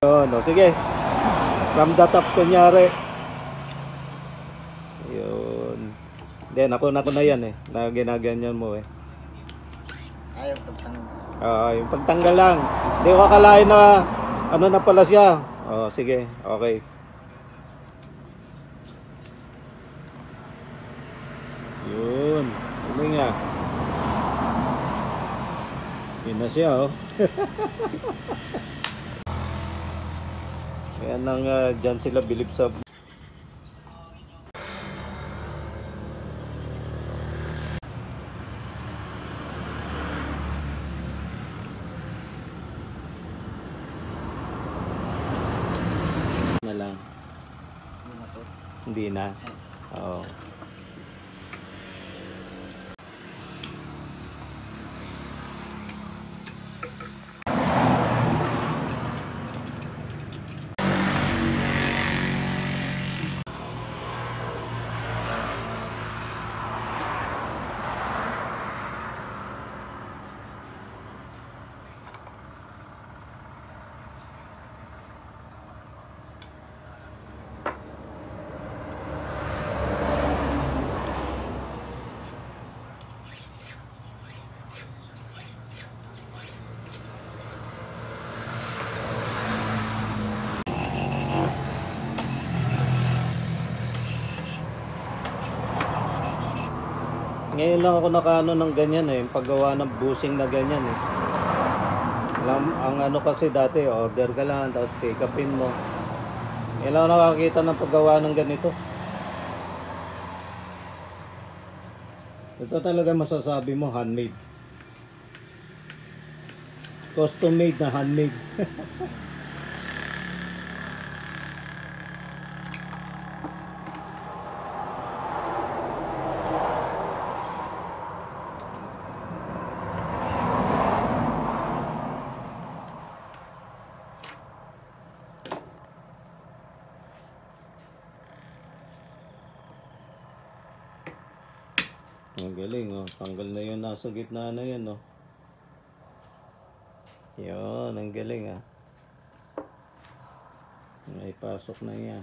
Yun, o sige. From the top kunyari. Yun. Then ako na yan eh. Na ginaganyan mo eh. Ayaw pagtanggal. Yung pagtanggal lang. Hindi ko akalain na ano na pala siya. Sige. Okay. Yun. Ano nga. Yun na siya oh. Kaya nang dyan sila bilib sa na lang. Hindi na. Oo. Ngayon lang ako nakaano ng ganyan eh, paggawa ng bushing na ganyan eh. Ang ano kasi dati, order ka lang, tapos pick upin mo. Ngayon lang ako nakakita ng paggawa ng ganito. Ito talaga masasabi mo, handmade. Custom made na handmade. Ang galing oh, tanggal na yun nasa gitna na yun oh. Yun, ang galing ah. May pasok na yan.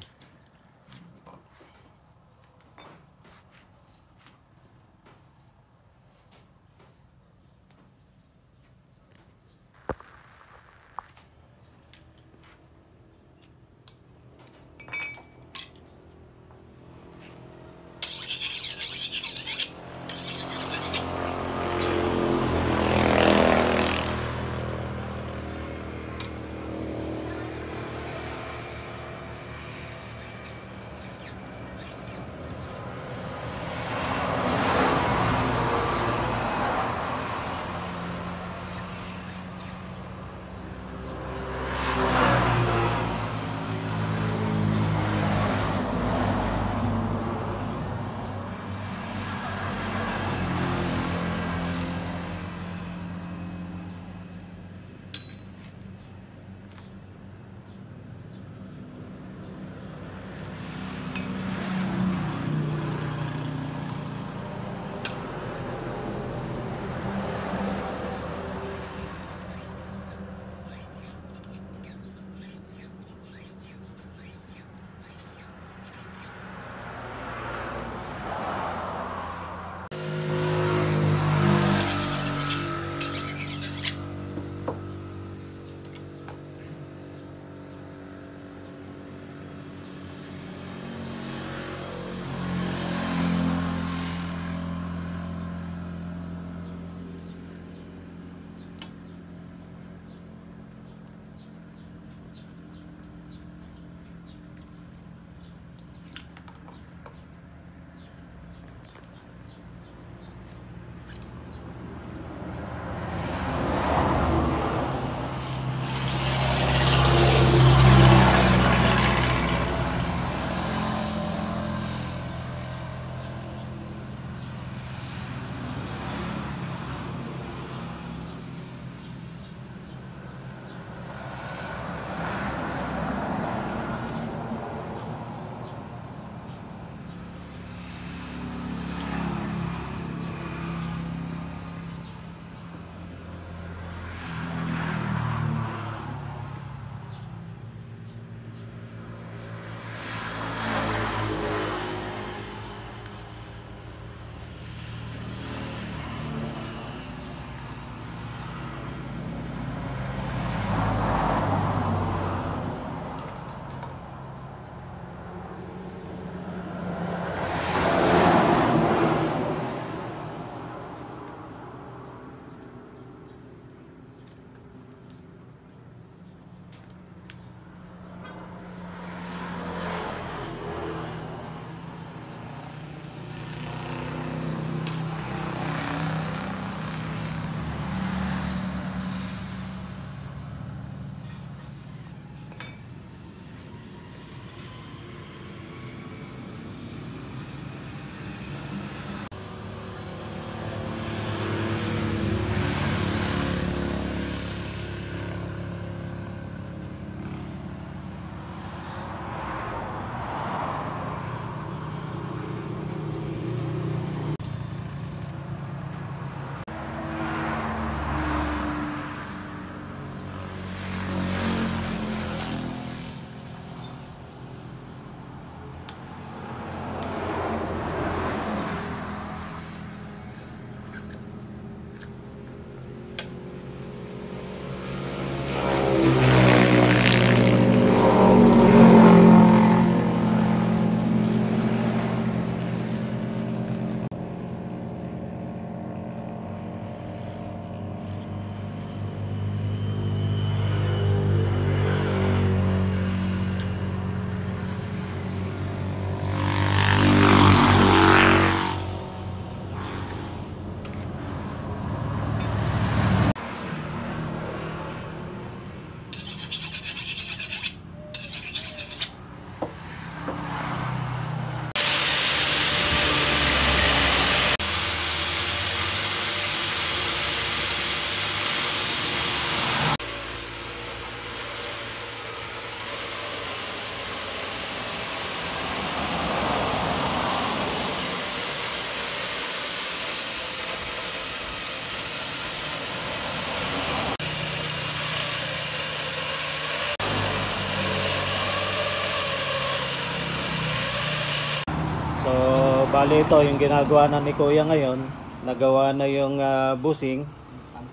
Bali ito, yung ginagawa na ni Kuya ngayon, nagawa na yung bushing,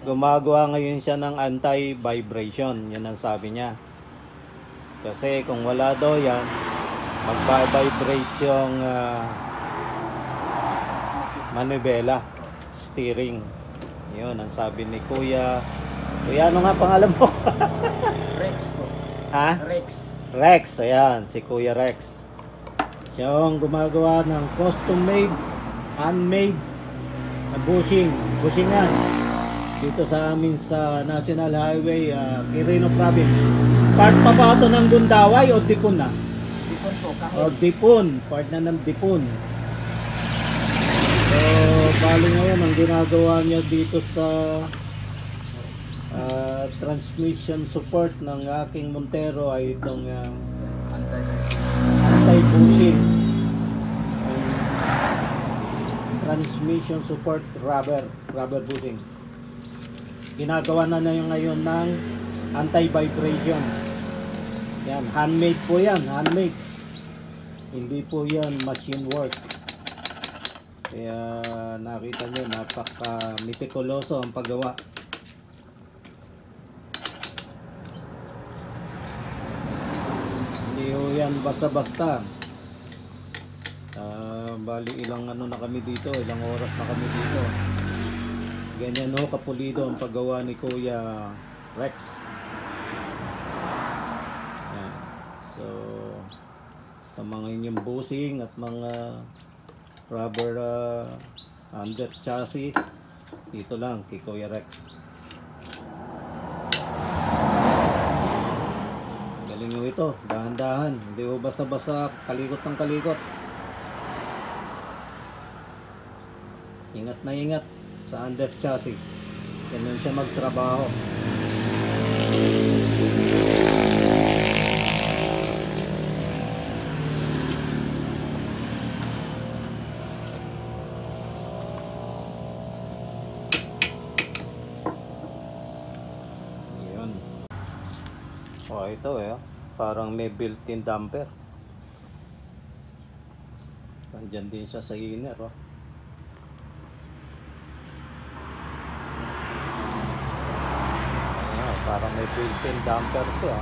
gumagawa ngayon siya ng anti-vibration, yun ang sabi niya. Kasi kung wala daw yan, mag-vibrate yung manibela, steering. Yun ang sabi ni Kuya. Kuya, ano nga pangalan mo? Rex po. Ha? Rex. Rex, ayan, si Kuya Rex. Siyang gumagawa ng custom-made, handmade na bushingan dito sa amin sa National Highway, Quirino Province. Part pa ba ito ng Gundaway o Dipon na? Dipon po. O Dipon, part na ng Dipon. So, bali ngayon ang ginagawa niya dito sa transmission support ng aking Montero ay itong anti-bushing transmission support rubber bushing. Ginagawa na niya ngayon ng anti-vibration. Yan, handmade po yan, handmade. Hindi po yan machine work. Kaya nakita nyo, napaka-mitikuloso ang paggawa. Hindi po yan basta-basta. Bali ilang ano na kami dito, ilang oras na kami dito. Ganyan ho kapulido ang paggawa ni Kuya Rex. Yan. So sa mga inyong bushing at mga rubber under chassis, dito lang kay Kuya Rex. Galing mo ito, dahan-dahan, hindi mo basta-basta kalikot ng kalikot. Ingat na ingat sa under chassis. Ganun siya magtrabaho. Yun. Oh, ito parang may built-in damper. Nandyan din siya sa inner, parang may built-in damper siya.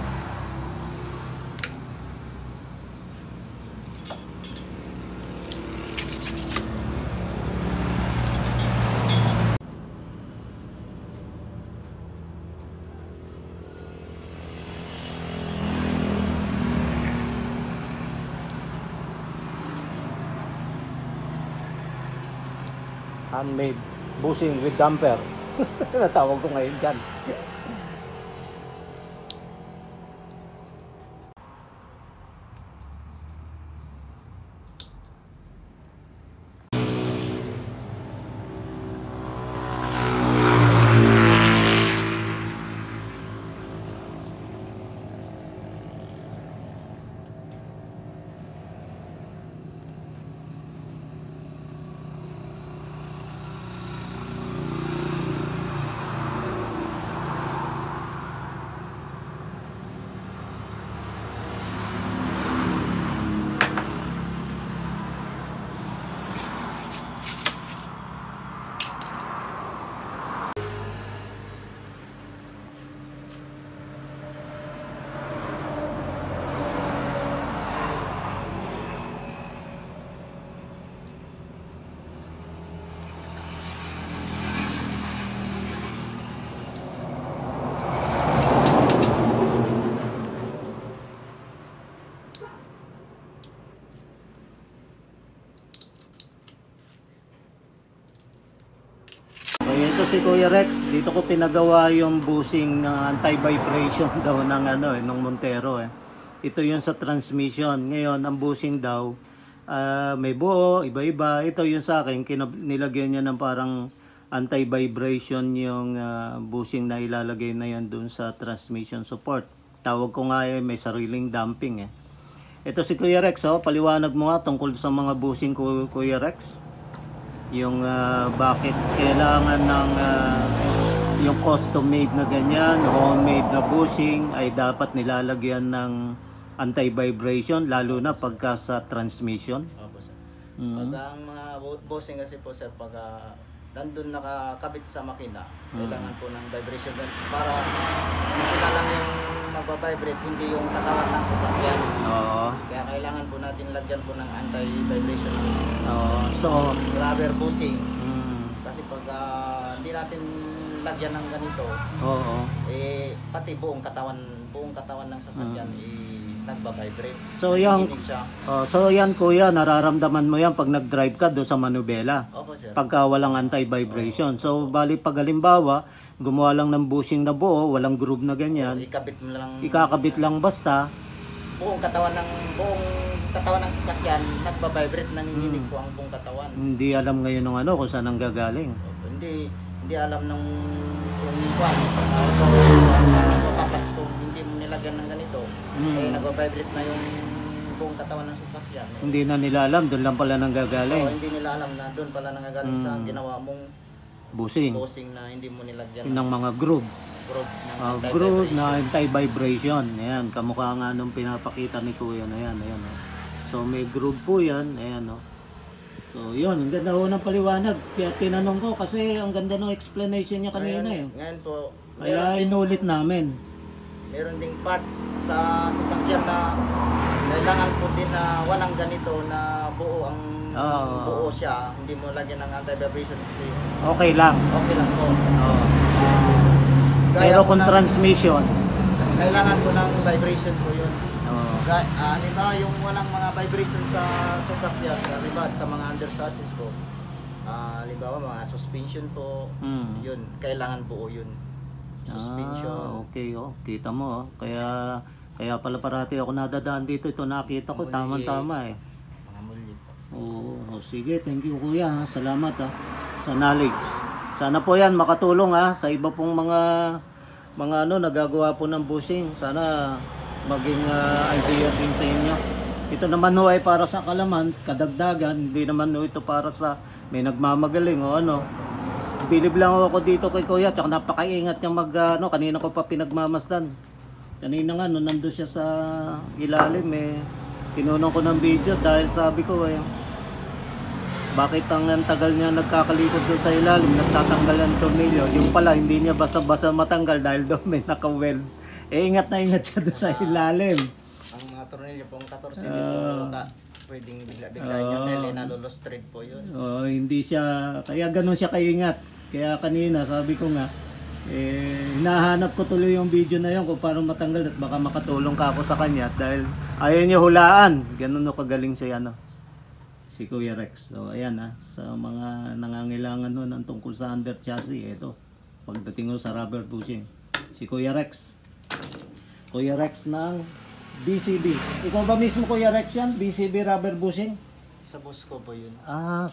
Handmade bushing with damper. Natawag ko ngayon dyan. Ito si Kuya Rex, dito ko pinagawa yung bushing ng anti-vibration daw ng ng Montero. Ito yung sa transmission. Ngayon, ang bushing daw may buo, iba-iba. Ito yung sa akin, nilagyan niya ng parang anti-vibration yung bushing na ilalagay na yan dun sa transmission support. Tawag ko nga may sariling damping Ito si Kuya Rex, paliwanag mo nga tungkol sa mga bushing Kuya Rex. Yung bakit kailangan ng yung custom made na ganyan, homemade na bushing ay dapat nilalagyan ng anti-vibration lalo na pagka sa transmission. Pag ang mga bossing kasi po sir, pag nandun nakakabit sa makina, kailangan po ng vibration din para makina lang yung magbabibrate, hindi yung katawan ng sasakyan. Oo. Kaya kailangan po natin lagyan po ng anti-vibration Oo. So, rubber bushing. mm, Kasi pag hindi natin lagyan ng ganito, oo. pati buong katawan ng sasakyan nagba-vibrate. So, yung, Nanginginig siya. so yan kuya, nararamdaman mo yan pag nag-drive ka doon sa manubela. Opo sir. Pagka walang anti-vibration. So, bali pag halimbawa, gumawa lang ng bushing na buo, walang groove na ganyan, Ikabit mo lang ikakabit lang basta, buong katawan ng sasakyan nagba-vibrate, nanginginig po ang buong katawan. hindi alam ngayon ng ano kung saan ang gagaling. Opo, hindi alam ng kung papapas kung hindi mo nilagyan ng ganito, nagba-vibrate na yung buong katawan ng sasakyan. Hindi na nila alam, doon lang pala nang So, gagaling. hindi nila alam na doon pala nangagaling sa ginawa mong Busing. bossing na hindi mo nilagyan Yun ang mga groove. groove ng Groove na anti-vibration. anti-vibration. Ayan, kamukha nga nung pinapakita ni Kuya na yan. Ayan, oh. So may groove po yan. Ayan, oh. So yun, ang ganda ho ng paliwanag. Kaya tinanong ko kasi ang ganda ng explanation niya kanina. Ngayon po, Kaya inulit namin. meron ding parts sa sasakyan na kailangan po din na walang ganito na buo ang buo siya, hindi mo lagyan ng anti-vibration kasi Okay lang. okay lang po. Oh. Gaya Pero po kung ng- transmission, kailangan po ng vibration po yun. oh. Halimbawa yung walang mga vibration sa sasakyan, halimbawa sa mga under chassis po, halimbawa mga suspension po, yun, kailangan buo yun. Suspension. Okay, oh. Kita mo, oh. Kaya pala parati ako nadadaan dito. Ito nakita ko, tama-tama eh. Mga mulyo po. Oo, sige, thank you kuya, ha. Salamat ha, sa knowledge. Sana po yan makatulong ha, sa iba pong mga nagagawa po ng bushing. Sana maging idea din sa inyo. Ito naman ho ay para sa kalaman, kadagdagan, hindi naman ho ito para sa may nagmamagaling o ano. Bilib lang ako dito kay kuya, tsaka napakaingat niya kanina ko pa pinagmamasdan. Kanina nga, nung nandun siya sa ilalim tinunong ko ng video dahil sabi ko bakit ang tagal niya nagkakalikot doon sa ilalim, nagtatanggal ng tornilyo. Yung pala, hindi niya basta-basta matanggal dahil doon may naka-weld. Ingat na ingat siya doon sa ilalim. Ang mga tornilyo pong 14 hindi po pwedeng bigla-bigla yun dahil nalulos thread po yun. Hindi siya, kaya ganun siya kaingat. Kaya kanina sabi ko nga, hinahanap ko tuloy yung video na yun kung paano matanggal at baka makatulong ka ako sa kanya dahil ayaw niya hulaan. Ganun no kagaling si si Kuya Rex. So ayan sa mga nangangailangan nun ng tungkol sa under chassis, ito pagdating ko sa rubber bushing, si Kuya Rex. Kuya Rex ng BCB. Ikaw ba mismo Kuya Rex yan? BCB rubber bushing? Sa boss ko po yun.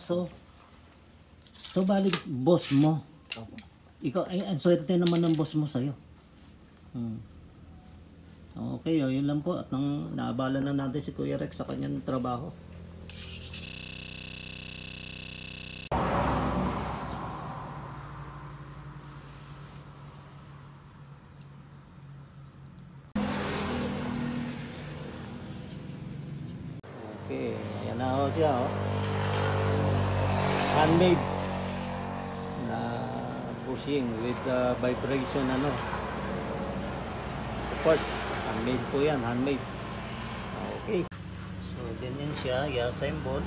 So bali boss mo. Opo. Ikaw, ang swerte naman ng boss mo sa'yo. Okay, yun lang po. At naabala na natin si Kuya Rex sa kanyang trabaho. Okay, ayan na ho siya. Handmade na bushing with vibration support. Handmade po yan, handmade. Okay. So ganyan siya, i-assemble.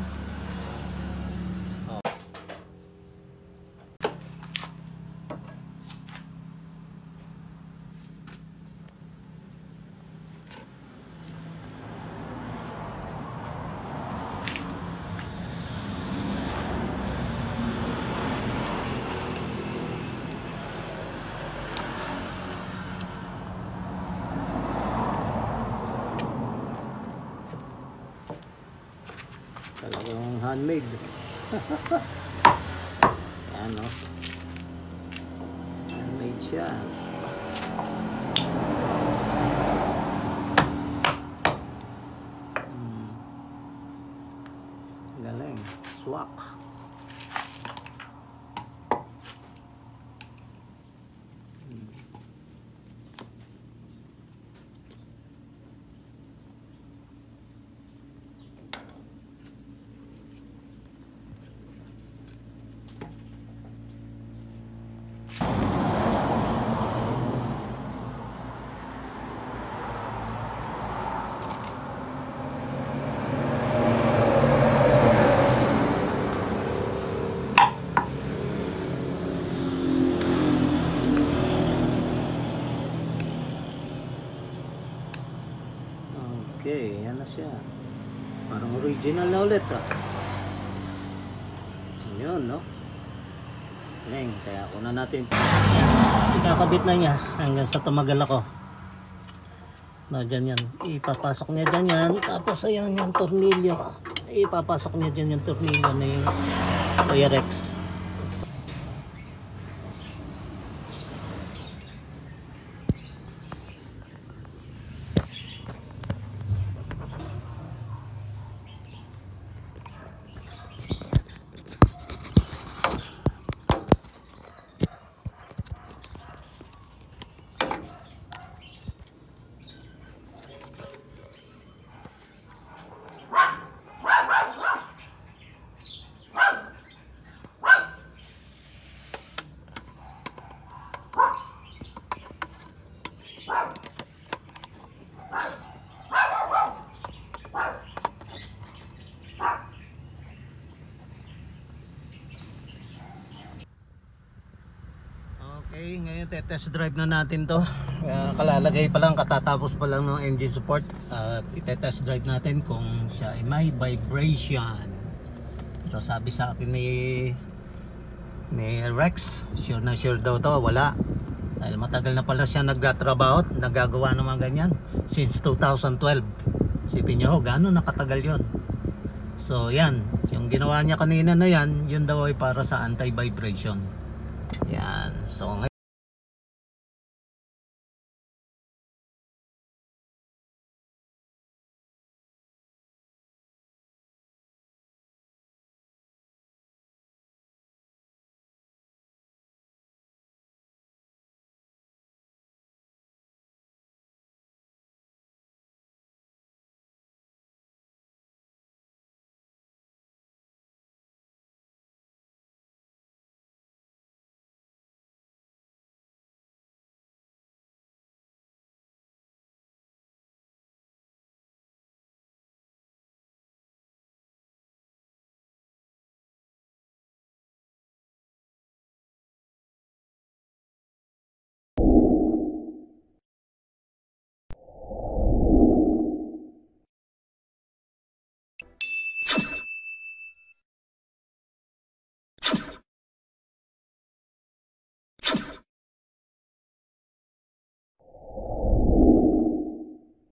Talagang handmade. Ano? Handmade siya. Galing. Swak. Okay, yan na siya. Parang original na ulit ah. Yun, no? Ngayon, kaya una natin ikakabit na niya hanggang sa tumagal ako. No, dyan yan. Ipapasok niya dyan yan. Tapos ayan yung tornilyo. Ipapasok niya dyan yung tornilyo ni Kuya Rex. Okay, ngayon test drive na natin to. Kalalagay pa lang, katatapos pa lang ng engine support. At test drive natin kung siya ay may vibration. Pero sabi sa akin ni Rex, sure na sure daw to, wala. Dahil matagal na pala siya nagtatrabaho, nagagawa ng mga ganyan since 2012. Sipin nyo, gano'n nakatagal yon. So yan, yung ginawa niya kanina na yan, yun daw ay para sa anti-vibration. Yan, so ngayon